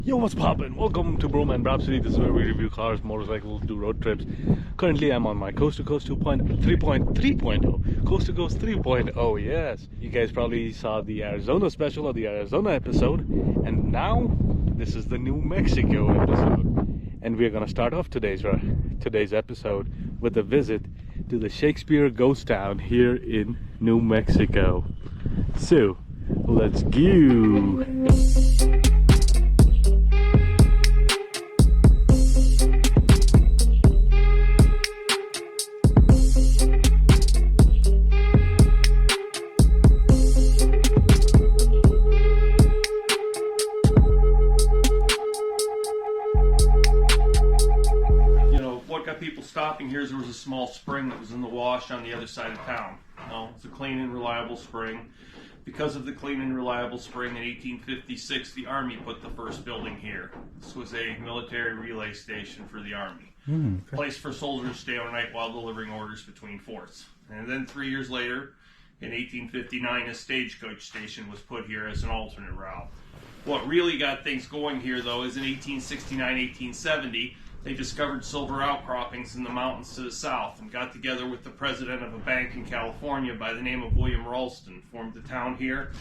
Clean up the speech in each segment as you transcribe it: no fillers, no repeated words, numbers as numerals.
Yo, what's poppin'? Welcome to Bhroman Braapsody. This is where we review cars, motorcycles, do road trips. Currently, I'm on my Coast to Coast 3.0. Coast to Coast 3.0, yes. You guys probably saw the Arizona special or the Arizona episode. And now, this is the New Mexico episode. And we're gonna start off today's episode with a visit to the Shakespeare ghost town here in New Mexico. So, let's go! People stopping here, there was a small spring that was in the wash on the other side of town. It's a clean and reliable spring. Because of the clean and reliable spring, in 1856 the Army put the first building here. This was a military relay station for the Army. Okay. Place for soldiers to stay overnight while delivering orders between forts. And then 3 years later, in 1859, a stagecoach station was put here as an alternate route. What really got things going here, though, is in 1869-1870, they discovered silver outcroppings in the mountains to the south and got together with the president of a bank in California by the name of William Ralston, formed the town here,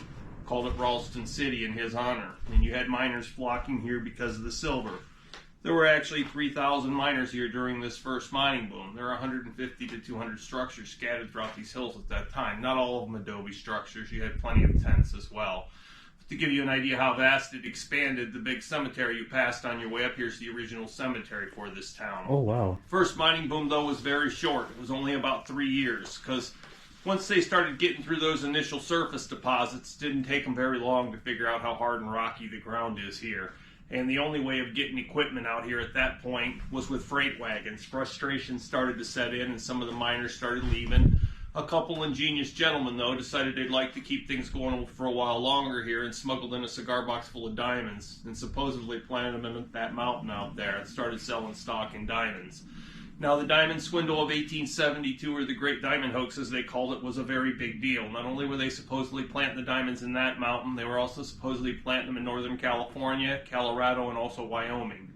called it Ralston City in his honor. And you had miners flocking here because of the silver. There were actually 3,000 miners here during this first mining boom. There are 150 to 200 structures scattered throughout these hills at that time. Not all of them adobe structures. You had plenty of tents as well. To give you an idea how vast it expanded, the big cemetery you passed on your way up here is the original cemetery for this town. Oh, wow. First mining boom, though, was very short. It was only about 3 years, because once they started getting through those initial surface deposits, it didn't take them very long to figure out how hard and rocky the ground is here. And the only way of getting equipment out here at that point was with freight wagons. Frustration started to set in, and some of the miners started leaving. A couple ingenious gentlemen, though, decided they'd like to keep things going for a while longer here and smuggled in a cigar box full of diamonds and supposedly planted them in that mountain out there and started selling stock in diamonds. Now, the diamond swindle of 1872, or the Great Diamond Hoax, as they called it, was a very big deal. Not only were they supposedly planting the diamonds in that mountain, they were also supposedly planting them in Northern California, Colorado, and also Wyoming.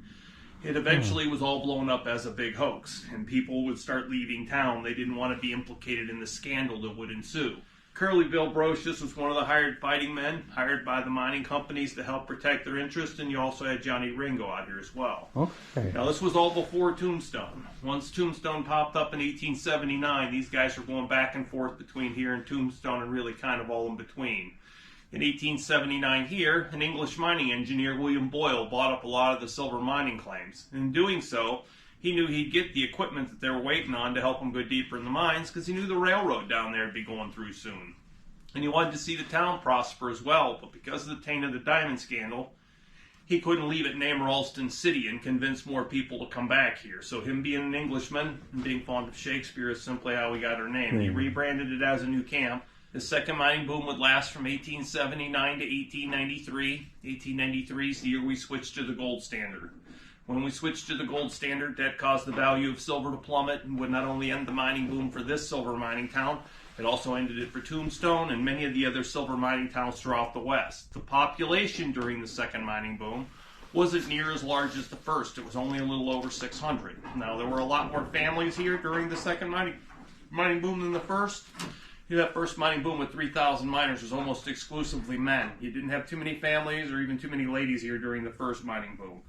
It eventually was all blown up as a big hoax, and people would start leaving town. They didn't want to be implicated in the scandal that would ensue. Curly Bill Brocious was one of the hired fighting men, hired by the mining companies to help protect their interests, and you also had Johnny Ringo out here as well. Okay. Now, this was all before Tombstone. Once Tombstone popped up in 1879, these guys were going back and forth between here and Tombstone and really kind of all in between. In 1879 here, an English mining engineer, William Boyle, bought up a lot of the silver mining claims. In doing so, he knew he'd get the equipment that they were waiting on to help them go deeper in the mines, because he knew the railroad down there would be going through soon. And he wanted to see the town prosper as well, but because of the taint of the diamond scandal, he couldn't leave it named Ralston City and convince more people to come back here. So him being an Englishman and being fond of Shakespeare is simply how he got her name. He rebranded it as a new camp. The second mining boom would last from 1879 to 1893. 1893 is the year we switched to the gold standard. When we switched to the gold standard, that caused the value of silver to plummet and would not only end the mining boom for this silver mining town, it also ended it for Tombstone and many of the other silver mining towns throughout the West. The population during the second mining boom wasn't near as large as the first. It was only a little over 600. Now, there were a lot more families here during the second mining boom than the first. That first mining boom with 3,000 miners was almost exclusively men. You didn't have too many families or even too many ladies here during the first mining boom.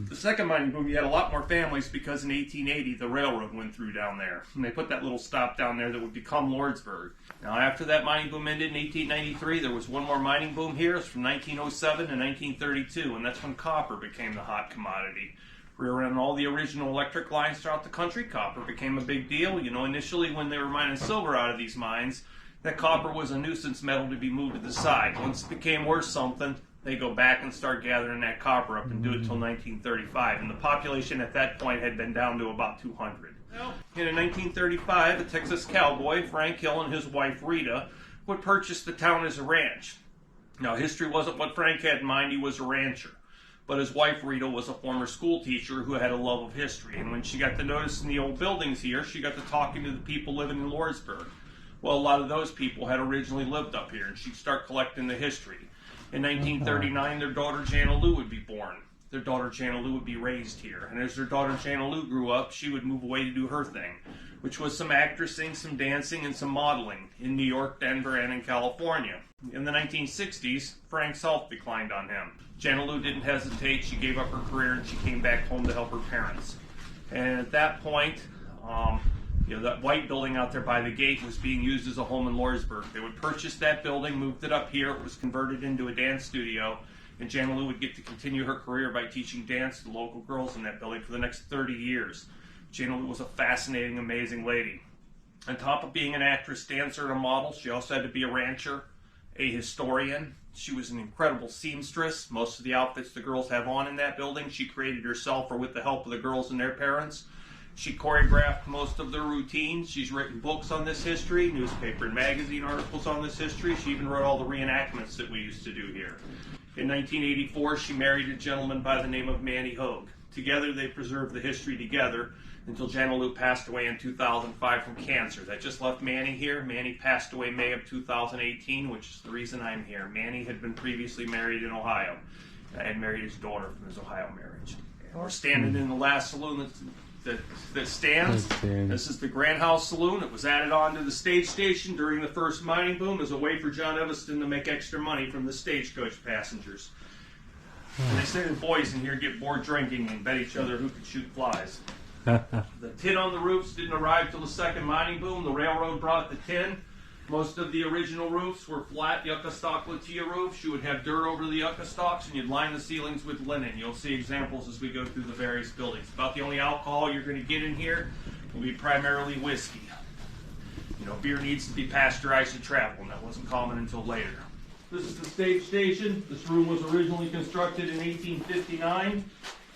The second mining boom, you had a lot more families because in 1880 the railroad went through down there. And they put that little stop down there that would become Lordsburg. Now, after that mining boom ended in 1893, there was one more mining boom here. It's from 1907 to 1932, and that's when copper became the hot commodity. Rear-ending all the original electric lines throughout the country, copper became a big deal. You know, initially when they were mining silver out of these mines, that copper was a nuisance metal to be moved to the side. Once it became worth something, they go back and start gathering that copper up and do it till 1935. And the population at that point had been down to about 200. Well, in 1935, a Texas cowboy, Frank Hill, and his wife Rita would purchase the town as a ranch. Now, history wasn't what Frank had in mind. He was a rancher. But his wife Rita was a former school teacher who had a love of history. And when she got to noticing the old buildings here, she got to talking to the people living in Lordsburg. Well, a lot of those people had originally lived up here, and she'd start collecting the history. In 1939, their daughter Jana Lou would be born. Their daughter Jana Lou would be raised here. And as their daughter Jana Lou grew up, she would move away to do her thing, which was some actressing, some dancing, and some modeling in New York, Denver, and in California. In the 1960s, Frank's health declined on him. Jana Lou didn't hesitate. She gave up her career and she came back home to help her parents. And at that point, that white building out there by the gate was being used as a home in Lordsburg. They would purchase that building, moved it up here. It was converted into a dance studio. And Jana Lou would get to continue her career by teaching dance to the local girls in that building for the next 30 years. Jana Lou was a fascinating, amazing lady. On top of being an actress, dancer, and a model, she also had to be a rancher, a historian. She was an incredible seamstress. Most of the outfits the girls have on in that building, she created herself or with the help of the girls and their parents. She choreographed most of their routines. She's written books on this history, newspaper and magazine articles on this history. She even wrote all the reenactments that we used to do here. In 1984, she married a gentleman by the name of Manny Hogue. Together, they preserved the history together until Jana Lou passed away in 2005 from cancer. That just left Manny here. Manny passed away May of 2018, which is the reason I'm here. Manny had been previously married in Ohio and married his daughter from his Ohio marriage. We're standing in the last saloon that stands. This is the Grand House Saloon. It was added on to the stage station during the first mining boom as a way for John Evanston to make extra money from the stagecoach passengers. And they say the boys in here get bored drinking and bet each other who could shoot flies. The tin on the roofs didn't arrive till the second mining boom. The railroad brought the tin. Most of the original roofs were flat yucca stock latia roofs. You would have dirt over the yucca stalks and you'd line the ceilings with linen. You'll see examples as we go through the various buildings. About the only alcohol you're going to get in here will be primarily whiskey. Beer needs to be pasteurized to travel, and that wasn't common until later. This is the stage station. This room was originally constructed in 1859.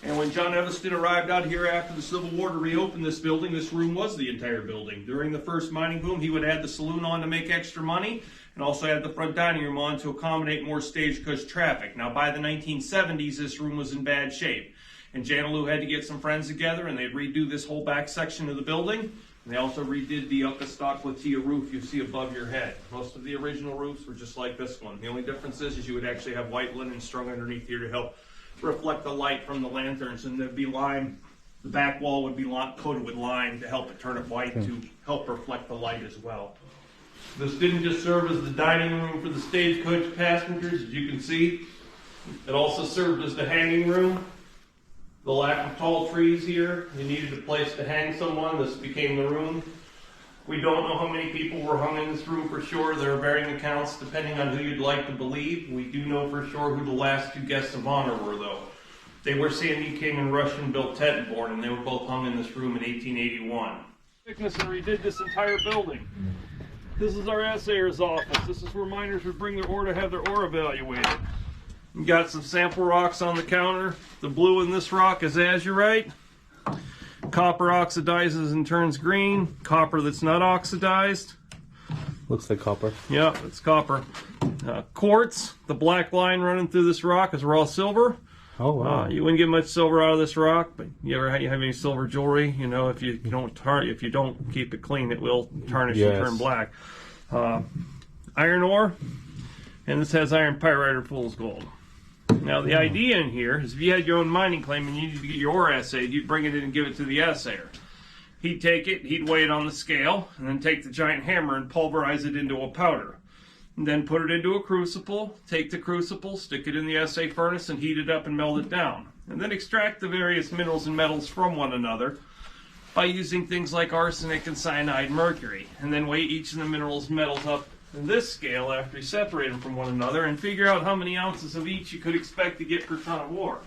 And when John Evanston arrived out here after the Civil War to reopen this building, this room was the entire building. During the first mining boom, he would add the saloon on to make extra money and also add the front dining room on to accommodate more stagecoach traffic. Now, by the 1970s, this room was in bad shape. And Jana Lou had to get some friends together and they'd redo this whole back section of the building. And they also redid the yucca stock latia roof you see above your head. Most of the original roofs were just like this one. The only difference is you would actually have white linen strung underneath here to help reflect the light from the lanterns, and there'd be lime. The back wall would be coated with lime to help it turn it white to help reflect the light as well. This didn't just serve as the dining room for the stagecoach passengers, as you can see. It also served as the hanging room. The lack of tall trees here, you needed a place to hang someone. This became the room. We don't know how many people were hung in this room for sure. There are varying accounts depending on who you'd like to believe. We do know for sure who the last two guests of honor were, though. They were Sandy King and Russian-built Tettenborn, and they were both hung in this room in 1881. Thickness and redid this entire building. This is our assayer's office. This is where miners would bring their ore to have their ore evaluated. We got some sample rocks on the counter. The blue in this rock is azurite. Copper oxidizes and turns green. Copper that's not oxidized. Looks like copper. Yeah, it's copper. Quartz, the black line running through this rock is raw silver. Oh wow! You wouldn't get much silver out of this rock, but you have any silver jewelry? If you don't keep it clean, it will tarnish and turn black. Iron ore, and this has iron pyrite or fool's gold. Now, the idea in here is if you had your own mining claim and you needed to get your ore assayed, you'd bring it in and give it to the assayer. He'd take it, he'd weigh it on the scale, and then take the giant hammer and pulverize it into a powder. And then put it into a crucible, take the crucible, stick it in the assay furnace, and heat it up and melt it down. And then extract the various minerals and metals from one another by using things like arsenic and cyanide mercury. And then weigh each of the minerals and metals up in this scale after you separate them from one another and figure out how many ounces of each you could expect to get per ton of ore.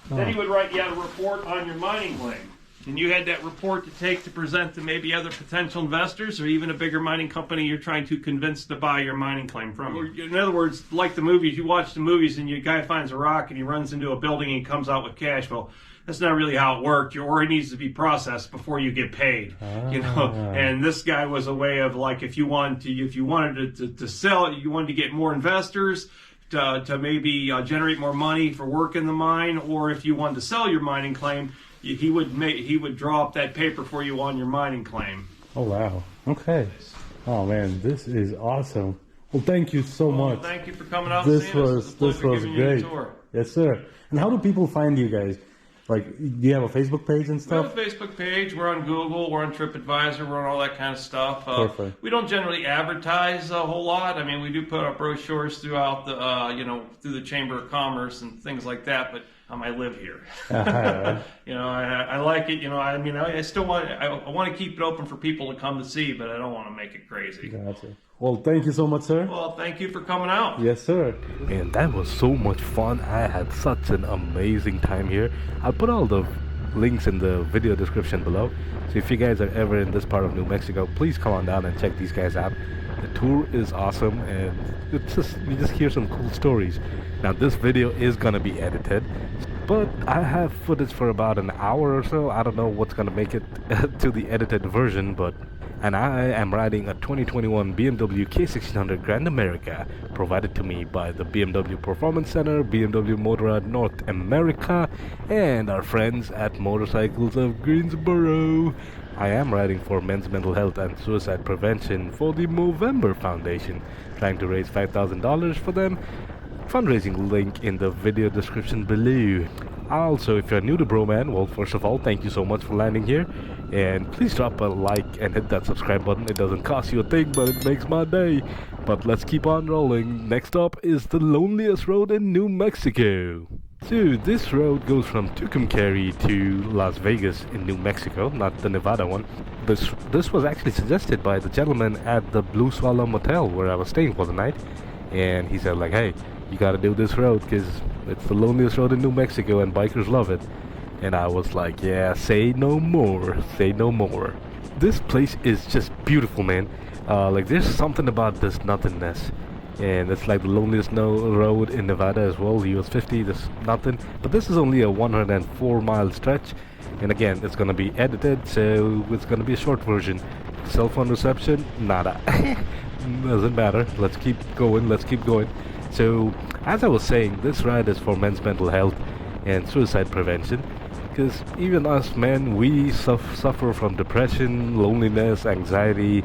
Then he would write you out a report on your mining claim. And you had that report to take to present to maybe other potential investors or even a bigger mining company you're trying to convince to buy your mining claim from. In other words, like the movies, you watch the movies and your guy finds a rock and he runs into a building and he comes out with cash. Well, that's not really how it worked. Your ore needs to be processed before you get paid. And this guy was a way of like if you wanted to sell it, you wanted to get more investors to maybe generate more money for work in the mine, or if you wanted to sell your mining claim, he would draw up that paper for you on your mining claim. Oh wow. Okay. Oh man, this is awesome. Well, thank you so much. Thank you for coming out. This and seeing us. It's a was pleasure giving great. you a tour. Yes, sir. And how do people find you guys? Like, do you have a Facebook page and We stuff? have a Facebook page. We're on Google. We're on TripAdvisor. We're on all that kind of stuff. Perfect. We don't generally advertise a whole lot. I mean, we do put up brochures throughout the, through the Chamber of Commerce and things like that. But I live here. I like it. I still want. I want to keep it open for people to come to see, but I don't want to make it crazy. Gotcha. Well, thank you so much, sir. Well, thank you for coming out. Yes, sir. And that was so much fun. I had such an amazing time here. I'll put all the links in the video description below. So if you guys are ever in this part of New Mexico, please come on down and check these guys out. The tour is awesome, and you just hear some cool stories. Now this video is gonna be edited, but I have footage for about an hour or so. I don't know what's gonna make it to the edited version, and I am riding a 2021 BMW K1600 Grand America, provided to me by the BMW Performance Center, BMW Motorrad North America, and our friends at Motorcycles of Greensboro. I am riding for Men's Mental Health and Suicide Prevention for the Movember Foundation, trying to raise $5,000 for them. Fundraising link in the video description below. Also, if you're new to Bhroman, well, first of all, thank you so much for landing here, and please drop a like and hit that subscribe button. It doesn't cost you a thing, but it makes my day. But let's keep on rolling. Next up is the loneliest road in New Mexico. So this road goes from Tucumcari to Las Vegas in New Mexico, not the Nevada one. This was actually suggested by the gentleman at the Blue Swallow Motel where I was staying for the night, and he said like, hey, you gotta do this road because it's the loneliest road in New Mexico and bikers love it. And I was like, yeah, say no more, say no more. This place is just beautiful, man. Like there's something about this nothingness, and it's like the loneliest road in Nevada as well. US 50, there's nothing, but this is only a 104-mile stretch, and again, it's gonna be edited, so it's gonna be a short version. Cell phone reception, nada. Doesn't matter. Let's keep going. So, as I was saying, this ride is for men's mental health and suicide prevention, because even us men, we suffer from depression, loneliness, anxiety,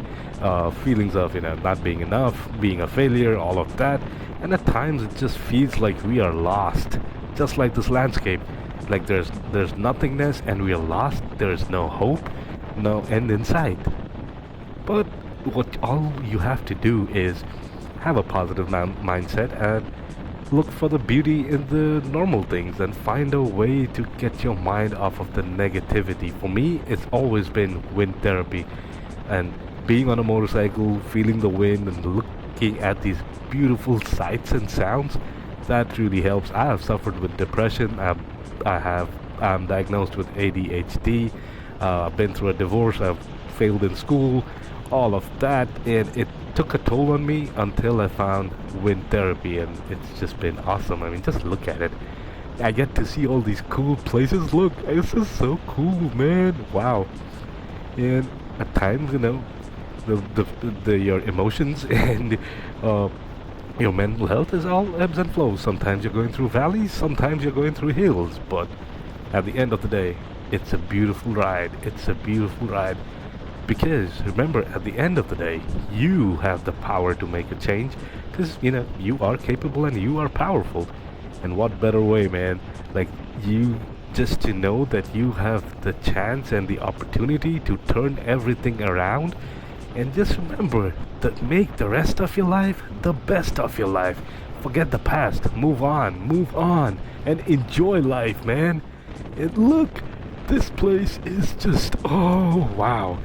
feelings of not being enough, being a failure, all of that, and at times it just feels like we are lost, just like this landscape. Like there's nothingness and we are lost. There's no hope, no end in sight. But all you have to do is have a positive mindset and look for the beauty in the normal things and find a way to get your mind off of the negativity. For me, it's always been wind therapy, and being on a motorcycle, feeling the wind and looking at these beautiful sights and sounds, that really helps. I have suffered with depression. I'm diagnosed with ADHD. I've been through a divorce. I've failed in school, all of that, and it took a toll on me until I found wind therapy, and it's just been awesome. I mean, just look at it. I get to see all these cool places. Look, this is so cool, man. Wow. And at times, your emotions and your mental health is all ebbs and flows. Sometimes you're going through valleys, sometimes you're going through hills, but at the end of the day, it's a beautiful ride. It's a beautiful ride. Because remember, at the end of the day, you have the power to make a change, because you are capable and you are powerful. And what better way, man, like you just to know that you have the chance and the opportunity to turn everything around. And just remember that make the rest of your life the best of your life. Forget the past, move on and enjoy life, man. And look, this place is just, oh wow.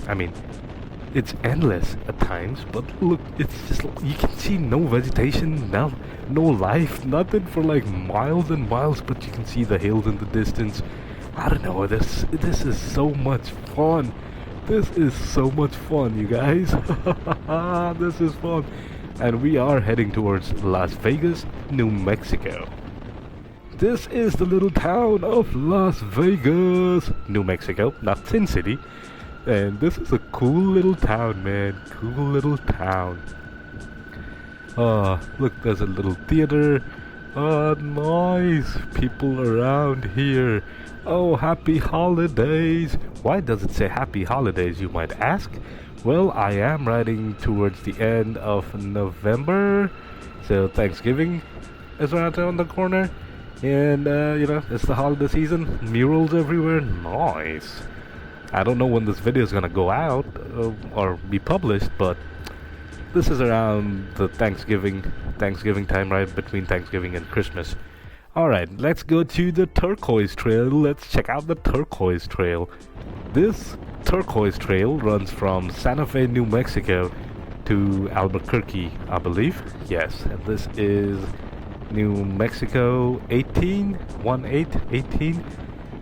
I mean, it's endless at times, but look, it's just, you can see no vegetation, no life, nothing for like miles and miles, but you can see the hills in the distance. I don't know, this is so much fun. This is so much fun, you guys. This is fun. And we are heading towards Las Vegas, New Mexico. This is the little town of Las Vegas, New Mexico, not Sin City. And this is a cool little town, man. Cool little town. Look, there's a little theater. Nice people around here. Oh, happy holidays. Why does it say happy holidays, you might ask? Well, I am riding towards the end of November, so Thanksgiving is around the corner, and it's the holiday season. Murals everywhere, nice. I don't know when this video is gonna go out or be published, but this is around the Thanksgiving time, right between Thanksgiving and Christmas. All right, let's go to the Turquoise Trail. Let's check out the Turquoise Trail. This Turquoise Trail runs from Santa Fe, New Mexico to Albuquerque, I believe. Yes, and this is New Mexico 18,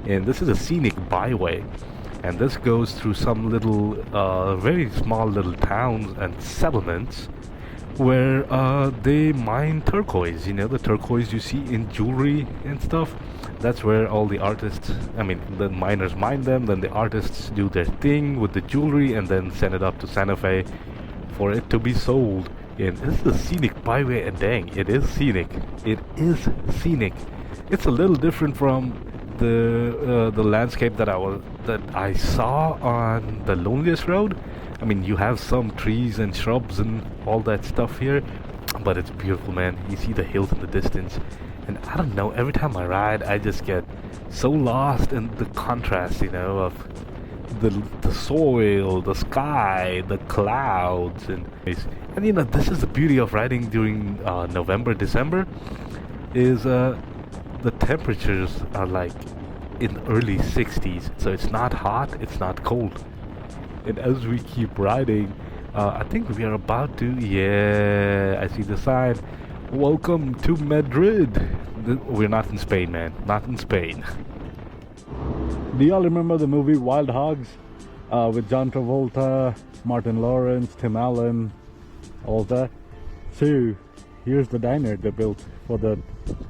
and this is a scenic byway. And this goes through some little, very small little towns and settlements where they mine turquoise. You know, the turquoise you see in jewelry and stuff. That's where all the artists, the miners mine them, then the artists do their thing with the jewelry and then send it up to Santa Fe for it to be sold. And this is a scenic byway, and dang, it is scenic. It is scenic. It's a little different from the landscape that I saw on the Loneliest Road. I mean, you have some trees and shrubs and all that stuff here, but it's beautiful, man. You see the hills in the distance, and I don't know, every time I ride I just get so lost in the contrast, of the soil, the sky, the clouds, and this is the beauty of riding during November, December, is the temperatures are like in early 60s, so it's not hot, it's not cold. And as we keep riding, I think we are about to, I see the sign, welcome to Madrid. We're not in Spain, man, not in Spain. Do y'all remember the movie Wild Hogs with John Travolta, Martin Lawrence, Tim Allen, all that? So here's the diner they built for the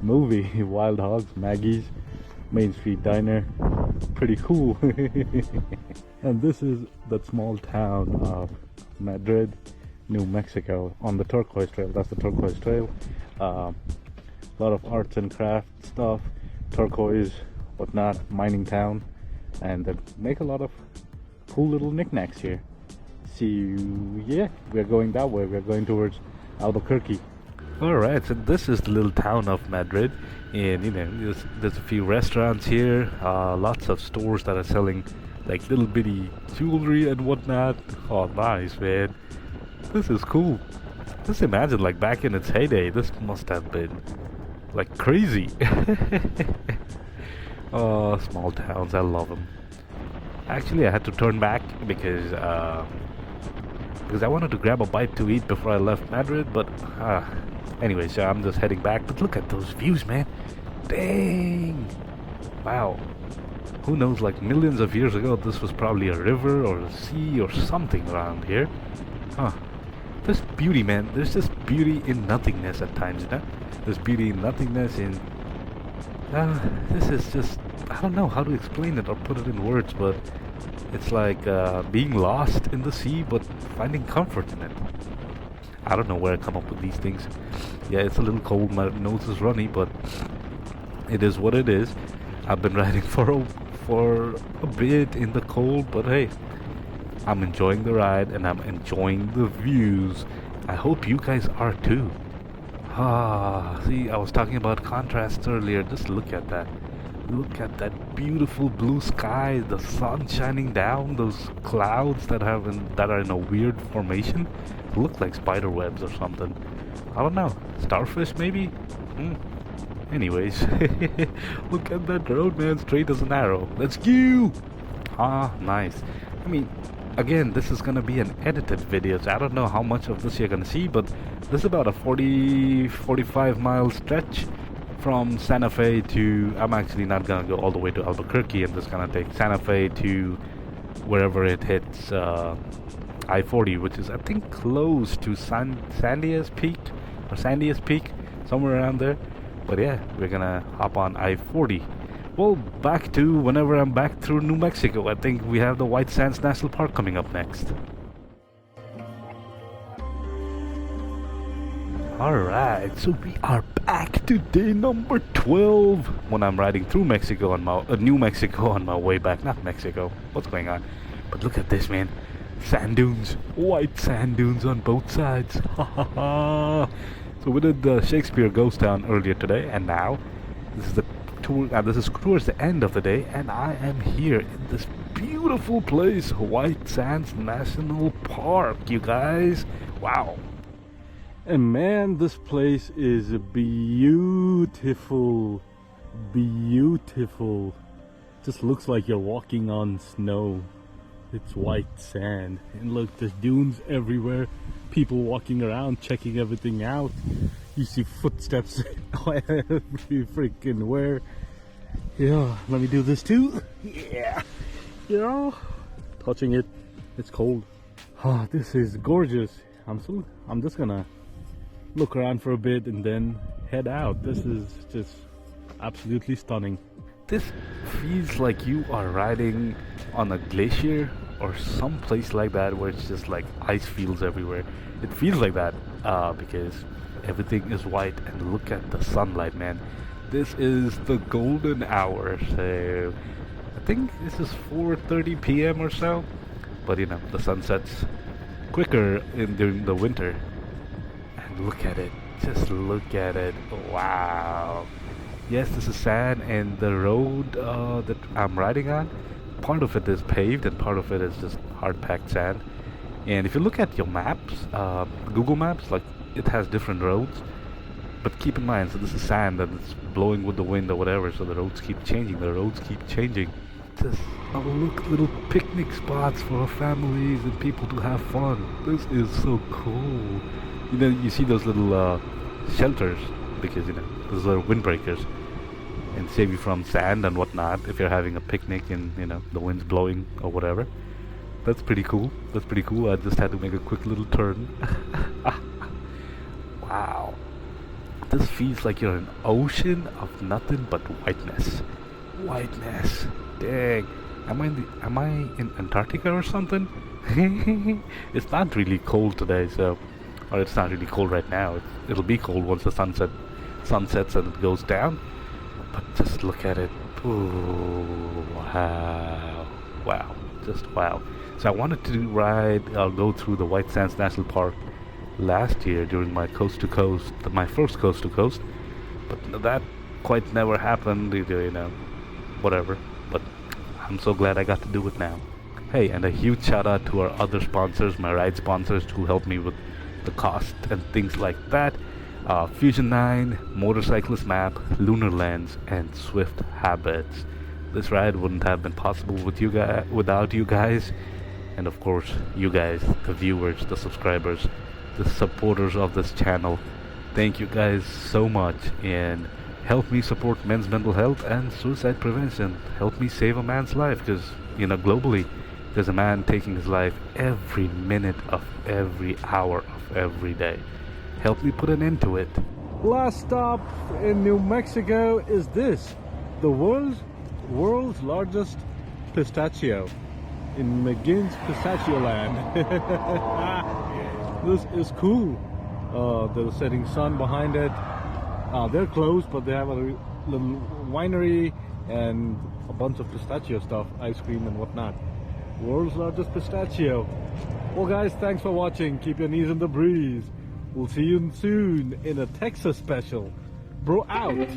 movie Wild Hogs, Maggie's Main Street Diner. Pretty cool. And this is the small town of Madrid, New Mexico, on the Turquoise Trail. That's the Turquoise Trail. A lot of arts and craft stuff, turquoise, whatnot, mining town, and they make a lot of cool little knickknacks here. So yeah, we're going that way. We're going towards Albuquerque. Alright, so this is the little town of Madrid, and there's a few restaurants here, lots of stores that are selling like little bitty jewelry and whatnot. Oh, nice, man. This is cool. Just imagine, like, back in its heyday, this must have been like crazy. Oh, small towns, I love them. Actually, I had to turn back because I wanted to grab a bite to eat before I left Madrid, but anyway, so I'm just heading back. But look at those views, man. Dang. Wow. Who knows, like millions of years ago, this was probably a river or a sea or something around here. Huh. There's beauty, man. There's just beauty in nothingness at times, There's beauty in nothingness, in... this is just... I don't know how to explain it or put it in words, but it's like being lost in the sea, but finding comfort in it. I don't know where I come up with these things. Yeah, it's a little cold, my nose is runny, but it is what it is. I've been riding for a bit in the cold, but hey, I'm enjoying the ride and I'm enjoying the views. I hope you guys are too. See, I was talking about contrasts earlier. Just look at that. Look at that beautiful blue sky, the sun shining down, those clouds that are in a weird formation. Look like spider webs or something. I don't know. Starfish maybe? Anyways, look at that road, man, straight as an arrow. Let's go! Nice. I mean, again, this is gonna be an edited video, so I don't know how much of this you're gonna see, but this is about a 45 mile stretch from Santa Fe to... I'm actually not gonna go all the way to Albuquerque. I'm just gonna take Santa Fe to wherever it hits I-40, which is, I think, close to Sandias Peak, somewhere around there. But yeah, we're gonna hop on I-40. Well, back to whenever I'm back through New Mexico. I think we have the White Sands National Park coming up next. Alright, so we are back to day number 12 when I'm riding through Mexico on my New Mexico on my way back. Not Mexico, what's going on? But look at this, man. Sand dunes, white sand dunes on both sides. So we did the Shakespeare Ghost Town earlier today, and now this is the tour. This is towards the end of the day, and I am here in this beautiful place, White Sands National Park. You guys, wow! And man, this place is beautiful, beautiful. Just looks like you're walking on snow. It's white sand, and look, there's dunes everywhere. People walking around, checking everything out. You see footsteps every freaking where. Yeah, let me do this too. Yeah, touching it. It's cold. Ah, this is gorgeous. I'm just gonna look around for a bit and then head out. This is just absolutely stunning. This feels like you are riding on a glacier or some place like that where it's just like ice fields everywhere. It feels like that because everything is white, and look at the sunlight, man. This is the golden hour, so I think this is 4:30 p.m. or so, but you know, the sun sets quicker during the winter. And look at it, just look at it. Wow. Yes, this is sand, and the road that I'm riding on, part of it is paved and part of it is just hard-packed sand. And if you look at your maps, Google Maps, like, it has different roads. But keep in mind, so this is sand and it's blowing with the wind or whatever, so the roads keep changing. Just, oh look, little picnic spots for families and people to have fun. This is so cool. You know, you see those little shelters, because, you know, those are windbreakers and save you from sand and whatnot if you're having a picnic and, you know, the wind's blowing or whatever. That's pretty cool. I just had to make a quick little turn. Wow. This feels like you're an ocean of nothing but whiteness. Dang. Am I in Antarctica or something? It's not really cold today, so, or it's not really cold right now. It'll be cold once the sun sets and it goes down. But just look at it. Ooh, wow, just wow. So I wanted to go through the White Sands National Park last year during my my first coast to coast, but that quite never happened, you know, whatever. But I'm so glad I got to do it now. Hey, and a huge shout out to our other sponsors, my ride sponsors, who helped me with the cost and things like that. Fusion 9, Motorcyclist Map, Lunar Lens, and Swift Habits. This ride wouldn't have been possible without you guys, and of course you guys, the viewers, the subscribers, the supporters of this channel. Thank you guys so much, and help me support men's mental health and suicide prevention. Help me save a man's life, because, you know, globally there's a man taking his life every minute of every hour of every day. Help me put an end to it. Last stop in New Mexico is this, the world's largest pistachio in McGinn's Pistachio Land. This is cool. The setting sun behind it. They're closed, but they have a little winery and a bunch of pistachio stuff, ice cream and whatnot. World's largest pistachio. Well guys, thanks for watching. Keep your knees in the breeze. We'll see you soon in a Texas special. Bro out.